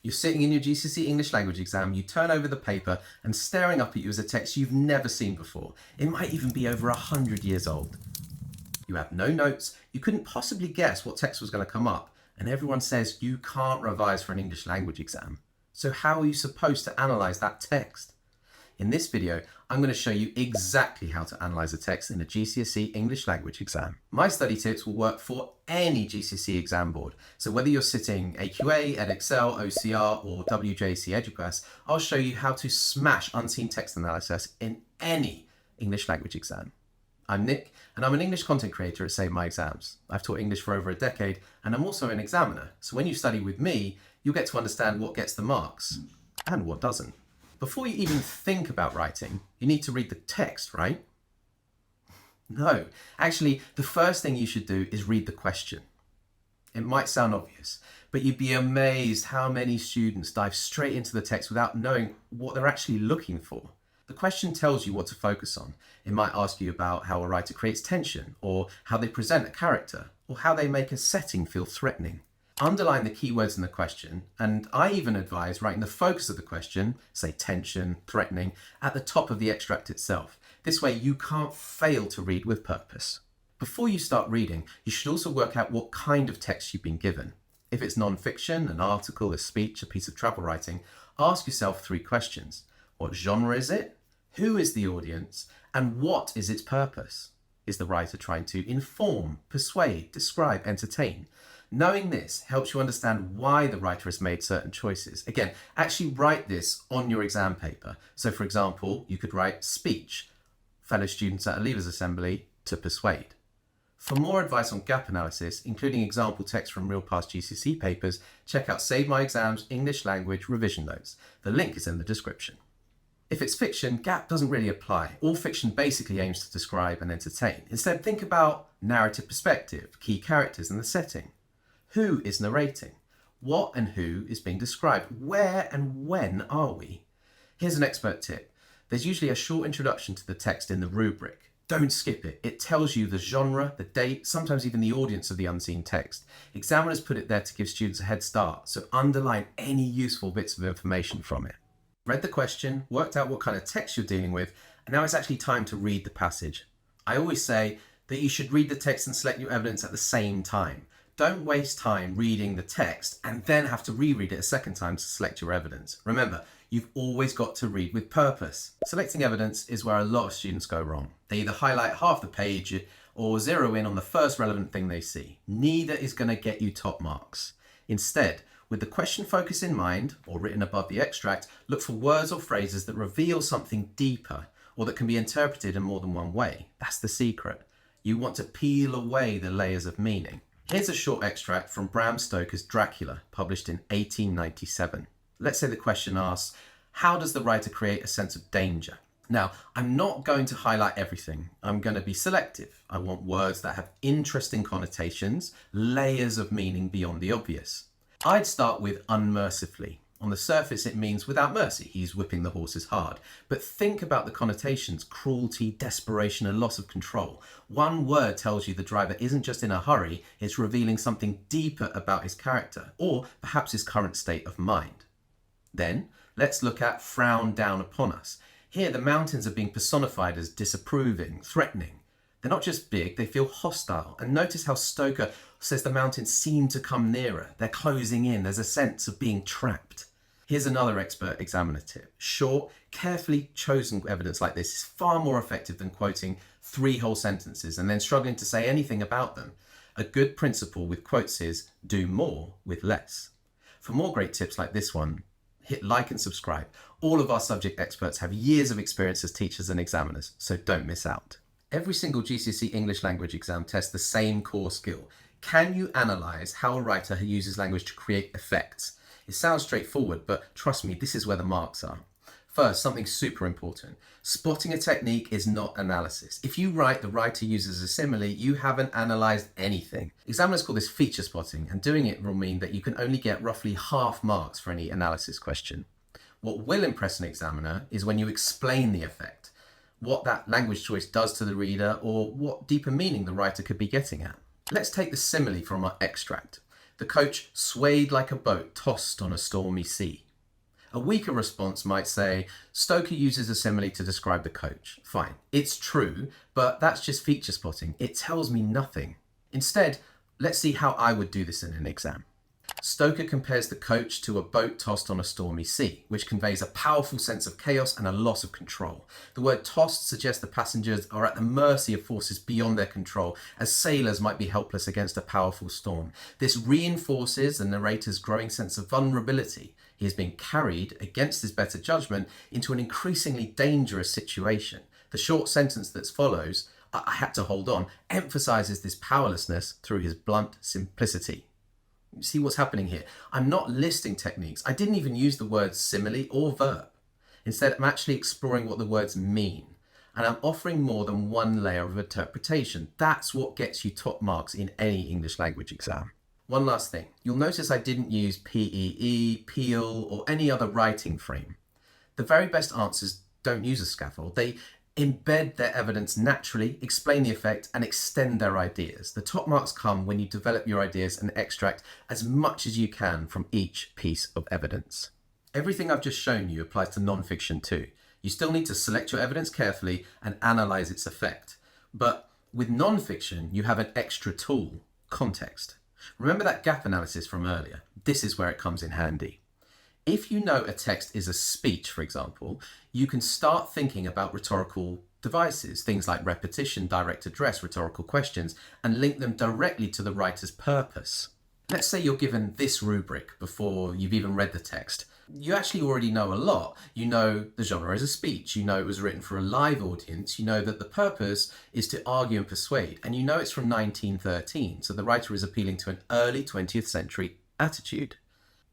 You're sitting in your GCSE English Language exam, you turn over the paper and staring up at you is a text you've never seen before. It might even be over 100 years old. You have no notes, you couldn't possibly guess what text was going to come up, and everyone says you can't revise for an English language exam. So how are you supposed to analyse that text? In this video, I'm going to show you exactly how to analyse a text in a GCSE English language exam. My study tips will work for any GCSE exam board. So whether you're sitting AQA, Edexcel, OCR or WJEC Eduqas, I'll show you how to smash unseen text analysis in any English language exam. I'm Nick, and I'm an English content creator at Save My Exams. I've taught English for over a decade, and I'm also an examiner. So when you study with me, you'll get to understand what gets the marks and what doesn't. Before you even think about writing, you need to read the text, right? No, actually, the first thing you should do is read the question. It might sound obvious, but you'd be amazed how many students dive straight into the text without knowing what they're actually looking for. The question tells you what to focus on. It might ask you about how a writer creates tension, or how they present a character, or how they make a setting feel threatening. Underline the keywords in the question, and I even advise writing the focus of the question, say tension, threatening, at the top of the extract itself. This way you can't fail to read with purpose. Before you start reading, you should also work out what kind of text you've been given. If it's non-fiction, an article, a speech, a piece of travel writing, ask yourself 3 questions. What genre is it? Who is the audience? And what is its purpose? Is the writer trying to inform, persuade, describe, entertain? Knowing this helps you understand why the writer has made certain choices. Again, actually write this on your exam paper. So for example, you could write speech, fellow students at a leavers assembly to persuade. For more advice on gap analysis, including example text from real past GCSE papers, check out Save My Exams English Language Revision Notes. The link is in the description. If it's fiction, gap doesn't really apply. All fiction basically aims to describe and entertain. Instead, think about narrative perspective, key characters and the setting. Who is narrating? What and who is being described? Where and when are we? Here's an expert tip. There's usually a short introduction to the text in the rubric. Don't skip it. It tells you the genre, the date, sometimes even the audience of the unseen text. Examiners put it there to give students a head start, so underline any useful bits of information from it. Read the question, worked out what kind of text you're dealing with, and now it's actually time to read the passage. I always say that you should read the text and select your evidence at the same time. Don't waste time reading the text and then have to reread it a second time to select your evidence. Remember, you've always got to read with purpose. Selecting evidence is where a lot of students go wrong. They either highlight half the page or zero in on the first relevant thing they see. Neither is going to get you top marks. Instead, with the question focus in mind, or written above the extract, look for words or phrases that reveal something deeper or that can be interpreted in more than one way. That's the secret. You want to peel away the layers of meaning. Here's a short extract from Bram Stoker's Dracula, published in 1897. Let's say the question asks, how does the writer create a sense of danger? Now, I'm not going to highlight everything. I'm going to be selective. I want words that have interesting connotations, layers of meaning beyond the obvious. I'd start with unmercifully. On the surface, it means without mercy. He's whipping the horses hard. But think about the connotations: cruelty, desperation, and loss of control. One word tells you the driver isn't just in a hurry, it's revealing something deeper about his character, or perhaps his current state of mind. Then, let's look at frown down upon us. Here, the mountains are being personified as disapproving, threatening. They're not just big, they feel hostile. And notice how Stoker says the mountains seem to come nearer. They're closing in. There's a sense of being trapped. Here's another expert examiner tip. Short, carefully chosen evidence like this is far more effective than quoting 3 whole sentences and then struggling to say anything about them. A good principle with quotes is do more with less. For more great tips like this one, hit like and subscribe. All of our subject experts have years of experience as teachers and examiners, so don't miss out. Every single GCSE English language exam tests the same core skill. Can you analyse how a writer uses language to create effects? It sounds straightforward, but trust me, this is where the marks are. First, something super important. Spotting a technique is not analysis. If you write the writer uses a simile, you haven't analysed anything. Examiners call this feature spotting, and doing it will mean that you can only get roughly half marks for any analysis question. What will impress an examiner is when you explain the effect, what that language choice does to the reader, or what deeper meaning the writer could be getting at. Let's take the simile from our extract. The coach swayed like a boat tossed on a stormy sea. A weaker response might say, Stoker uses a simile to describe the coach. Fine, it's true, but that's just feature spotting. It tells me nothing. Instead, let's see how I would do this in an exam. Stoker compares the coach to a boat tossed on a stormy sea, which conveys a powerful sense of chaos and a loss of control. The word tossed suggests the passengers are at the mercy of forces beyond their control, as sailors might be helpless against a powerful storm. This reinforces the narrator's growing sense of vulnerability. He is being carried, against his better judgment, into an increasingly dangerous situation. The short sentence that follows, I had to hold on, emphasizes this powerlessness through his blunt simplicity. You see what's happening here? I'm not listing techniques. I didn't even use the words simile or verb. Instead, I'm actually exploring what the words mean. And I'm offering more than one layer of interpretation. That's what gets you top marks in any English language exam. One last thing. You'll notice I didn't use PEE, PEAL, or any other writing frame. The very best answers don't use a scaffold. They embed their evidence naturally, explain the effect, and extend their ideas. The top marks come when you develop your ideas and extract as much as you can from each piece of evidence. Everything I've just shown you applies to non-fiction too. You still need to select your evidence carefully and analyze its effect. But with non-fiction, you have an extra tool, context. Remember that gap analysis from earlier? This is where it comes in handy. If you know a text is a speech, for example, you can start thinking about rhetorical devices, things like repetition, direct address, rhetorical questions, and link them directly to the writer's purpose. Let's say you're given this rubric before you've even read the text. You actually already know a lot. You know the genre is a speech. You know it was written for a live audience. You know that the purpose is to argue and persuade. And you know it's from 1913, so the writer is appealing to an early 20th century attitude.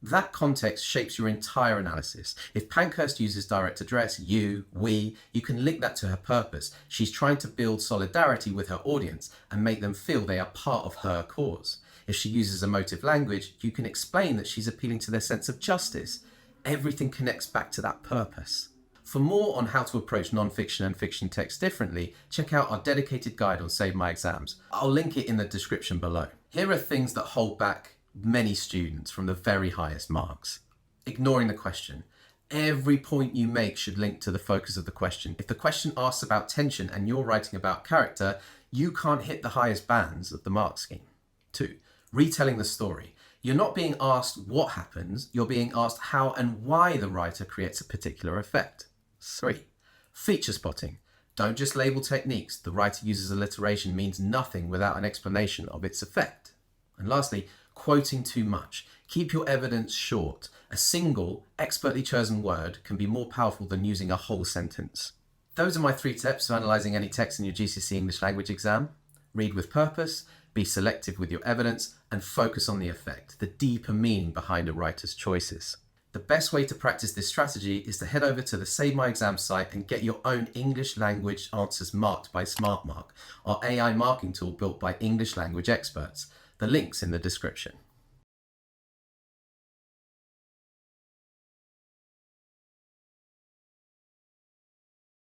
That context shapes your entire analysis. If Pankhurst uses direct address, you, we, you can link that to her purpose. She's trying to build solidarity with her audience and make them feel they are part of her cause. If she uses emotive language, you can explain that she's appealing to their sense of justice. Everything connects back to that purpose. For more on how to approach non-fiction and fiction text differently, check out our dedicated guide on Save My Exams. I'll link it in the description below. Here are things that hold back many students from the very highest marks. Ignoring the question. Every point you make should link to the focus of the question. If the question asks about tension and you're writing about character, you can't hit the highest bands of the mark scheme. 2. Retelling the story. You're not being asked what happens, you're being asked how and why the writer creates a particular effect. 3. Feature spotting. Don't just label techniques. The writer uses alliteration means nothing without an explanation of its effect. And lastly, quoting too much. Keep your evidence short. A single, expertly chosen word can be more powerful than using a whole sentence. Those are my 3 tips for analysing any text in your GCSE English Language exam. Read with purpose, be selective with your evidence, and focus on the effect, the deeper meaning behind a writer's choices. The best way to practice this strategy is to head over to the Save My Exams site and get your own English language answers marked by SmartMark, our AI marking tool built by English language experts. The link's in the description.